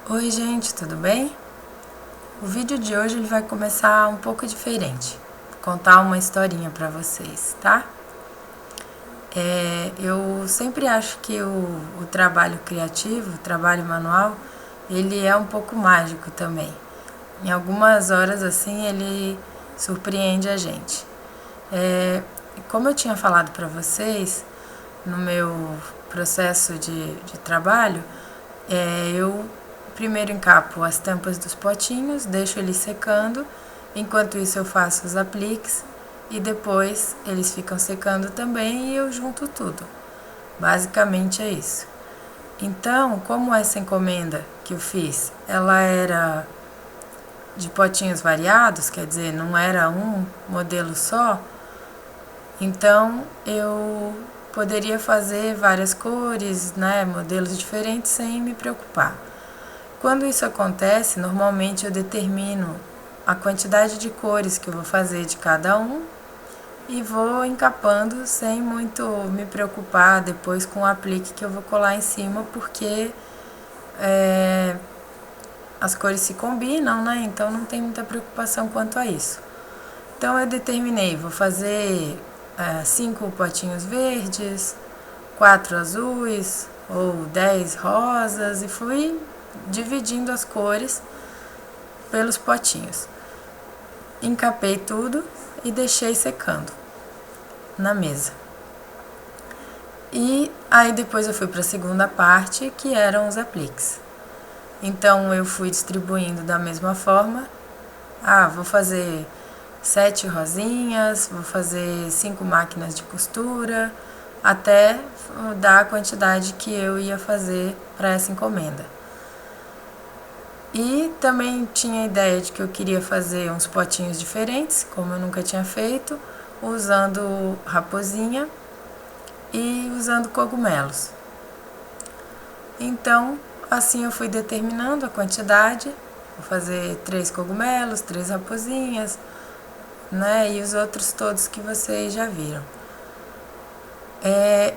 Oi gente, tudo bem? O vídeo de hoje ele vai começar um pouco diferente. Vou contar uma historinha para vocês, tá? Eu sempre acho que o trabalho criativo, o trabalho manual, ele é um pouco mágico também. Em algumas horas assim ele surpreende a gente. Como eu tinha falado para vocês, no meu processo de trabalho, eu primeiro encapo as tampas dos potinhos, deixo eles secando, enquanto isso eu faço os apliques e depois eles ficam secando também e eu junto tudo. Basicamente é isso. Então, como essa encomenda que eu fiz, ela era de potinhos variados, quer dizer, não era um modelo só, então eu poderia fazer várias cores, né, modelos diferentes sem me preocupar. Quando isso acontece, normalmente eu determino a quantidade de cores que eu vou fazer de cada um e vou encapando sem muito me preocupar depois com o aplique que eu vou colar em cima, porque as cores se combinam, né? Então não tem muita preocupação quanto a isso. Então eu determinei, vou fazer 5 potinhos verdes, 4 azuis ou 10 rosas e fui dividindo as cores pelos potinhos. Encapei tudo e deixei secando na mesa. E aí depois eu fui para a segunda parte, que eram os apliques. Então eu fui distribuindo da mesma forma. Vou fazer 7 rosinhas, vou fazer 5 máquinas de costura, até dar a quantidade que eu ia fazer para essa encomenda. E também tinha a ideia de que eu queria fazer uns potinhos diferentes, como eu nunca tinha feito, usando raposinha e usando cogumelos. Então, assim eu fui determinando a quantidade, vou fazer 3 cogumelos, 3 raposinhas, né, e os outros todos que vocês já viram.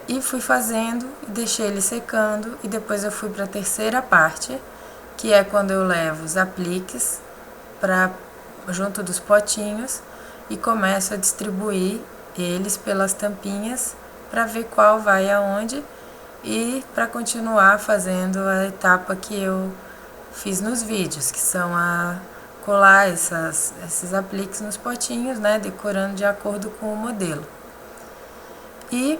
E fui fazendo, deixei ele secando e depois eu fui para a terceira parte, que é quando eu levo os apliques junto dos potinhos e começo a distribuir eles pelas tampinhas para ver qual vai aonde e para continuar fazendo a etapa que eu fiz nos vídeos, que são a colar esses apliques nos potinhos, né, decorando de acordo com o modelo. E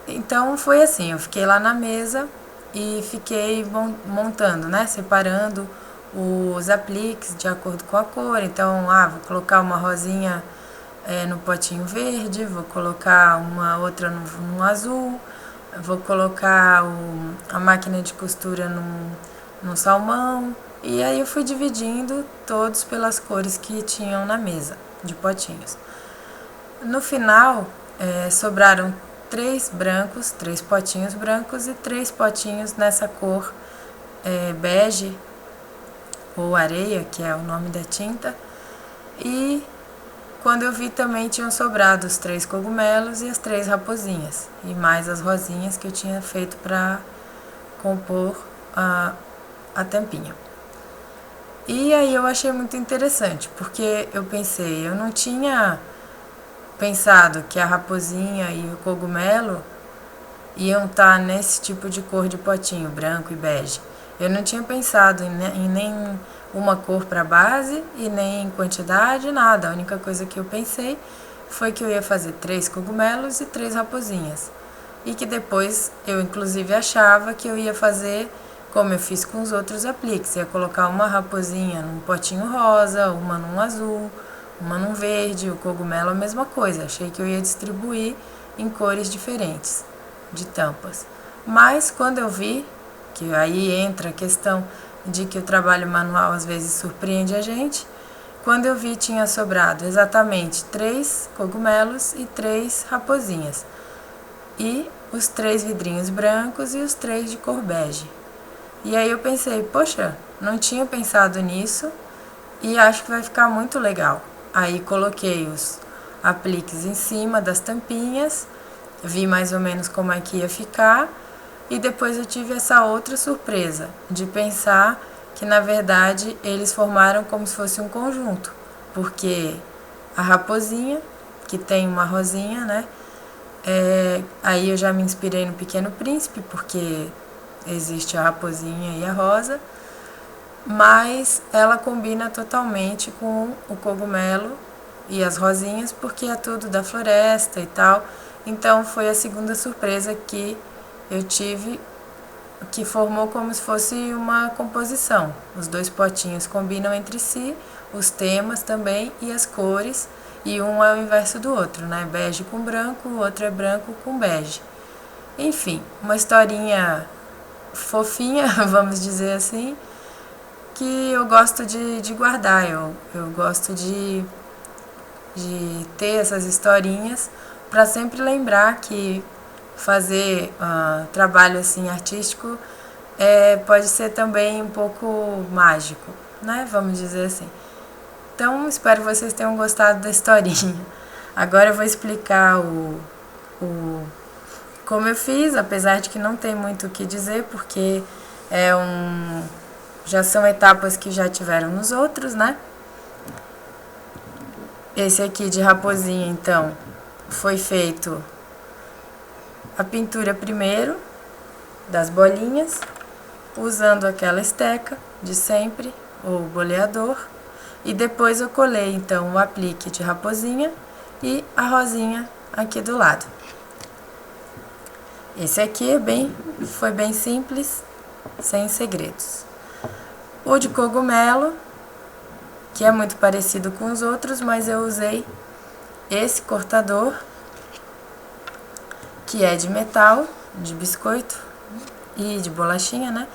então foi assim, eu fiquei lá na mesa e fiquei montando, né, separando os apliques de acordo com a cor. Então, vou colocar uma rosinha no potinho verde, vou colocar uma outra no azul, vou colocar a máquina de costura no salmão. E aí eu fui dividindo todos pelas cores que tinham na mesa de potinhos. No final, sobraram 3 brancos, 3 potinhos brancos e 3 potinhos nessa cor bege ou areia, que é o nome da tinta. E quando eu vi também tinham sobrado os 3 cogumelos e as 3 raposinhas. E mais as rosinhas que eu tinha feito para compor a tampinha. E aí eu achei muito interessante, porque eu pensei, eu não tinha pensado que a raposinha e o cogumelo iam estar nesse tipo de cor de potinho, branco e bege. Eu não tinha pensado em nem uma cor para base e nem em quantidade, nada. A única coisa que eu pensei foi que eu ia fazer 3 cogumelos e 3 raposinhas. E que depois eu inclusive achava que eu ia fazer como eu fiz com os outros apliques. Ia colocar uma raposinha num potinho rosa, uma num azul, uma num verde, o cogumelo a mesma coisa. Achei que eu ia distribuir em cores diferentes de tampas. Mas quando eu vi, que aí entra a questão de que o trabalho manual às vezes surpreende a gente, quando eu vi tinha sobrado exatamente 3 cogumelos e 3 raposinhas. E os 3 vidrinhos brancos e os 3 de cor bege. E aí eu pensei, poxa, não tinha pensado nisso e acho que vai ficar muito legal. Aí coloquei os apliques em cima das tampinhas, vi mais ou menos como é que ia ficar e depois eu tive essa outra surpresa de pensar que na verdade eles formaram como se fosse um conjunto, porque a raposinha, que tem uma rosinha, né? Aí eu já me inspirei no Pequeno Príncipe, porque existe a raposinha e a rosa, mas ela combina totalmente com o cogumelo e as rosinhas, porque é tudo da floresta e tal. Então foi a segunda surpresa que eu tive, que formou como se fosse uma composição. Os dois potinhos combinam entre si, os temas também e as cores, e um é o inverso do outro, né? Bege com branco, o outro é branco com bege. Enfim, uma historinha fofinha, vamos dizer assim, que eu gosto de guardar. Eu gosto de ter essas historinhas para sempre lembrar que fazer trabalho assim artístico pode ser também um pouco mágico, né? Vamos dizer assim. Então, espero que vocês tenham gostado da historinha. Agora eu vou explicar como eu fiz, apesar de que não tem muito o que dizer, porque já são etapas que já tiveram nos outros, né? Esse aqui de raposinha, então, foi feito a pintura primeiro das bolinhas, usando aquela esteca de sempre, ou boleador, e depois eu colei então o aplique de raposinha e a rosinha aqui do lado. Esse aqui foi bem simples, sem segredos. O de cogumelo, que é muito parecido com os outros, mas eu usei esse cortador, que é de metal, de biscoito e de bolachinha, né?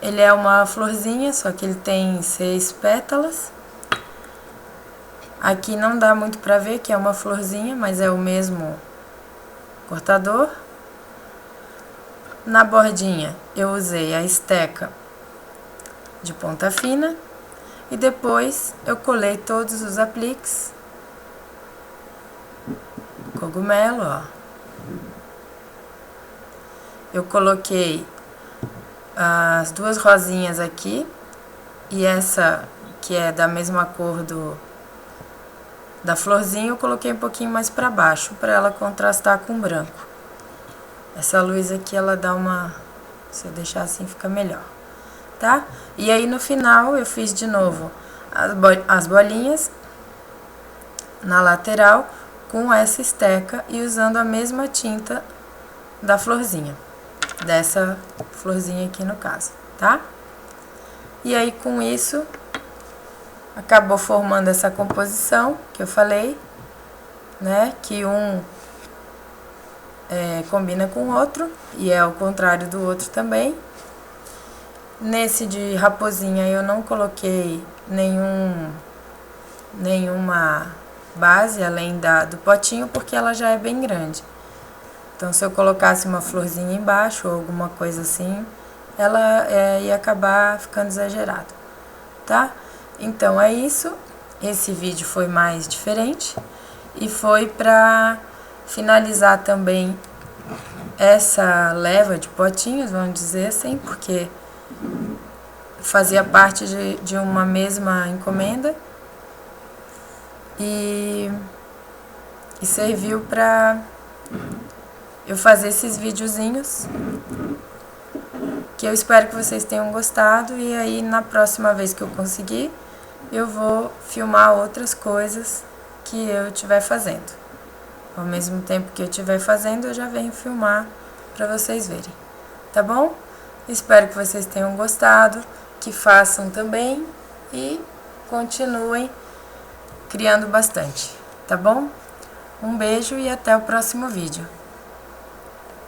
Ele é uma florzinha, só que ele tem 6 pétalas. Aqui não dá muito pra ver que é uma florzinha, mas é o mesmo cortador. Na bordinha eu usei a esteca de ponta fina e depois eu colei todos os apliques. Cogumelo, ó. Eu coloquei as duas rosinhas aqui e essa que é da mesma cor da florzinha eu coloquei um pouquinho mais para baixo para ela contrastar com o branco. Essa luz aqui ela dá uma, se eu deixar assim fica melhor, tá? E aí no final eu fiz de novo as bolinhas na lateral com essa esteca e usando a mesma tinta da florzinha, dessa florzinha aqui no caso, tá? E aí com isso acabou formando essa composição que eu falei, né? Que um combina com o outro e é o contrário do outro também. Nesse de raposinha eu não coloquei nenhuma base além do potinho, porque ela já é bem grande. Então se eu colocasse uma florzinha embaixo ou alguma coisa assim, ela ia acabar ficando exagerado, tá? Então é isso, esse vídeo foi mais diferente e foi pra finalizar também essa leva de potinhos, vamos dizer assim, porque fazia parte de uma mesma encomenda e serviu pra eu fazer esses videozinhos que eu espero que vocês tenham gostado. E aí na próxima vez que eu conseguir eu vou filmar outras coisas que eu estiver fazendo. Ao mesmo tempo que eu estiver fazendo, eu já venho filmar para vocês verem, tá bom? Espero que vocês tenham gostado, que façam também e continuem criando bastante, tá bom? Um beijo e até o próximo vídeo.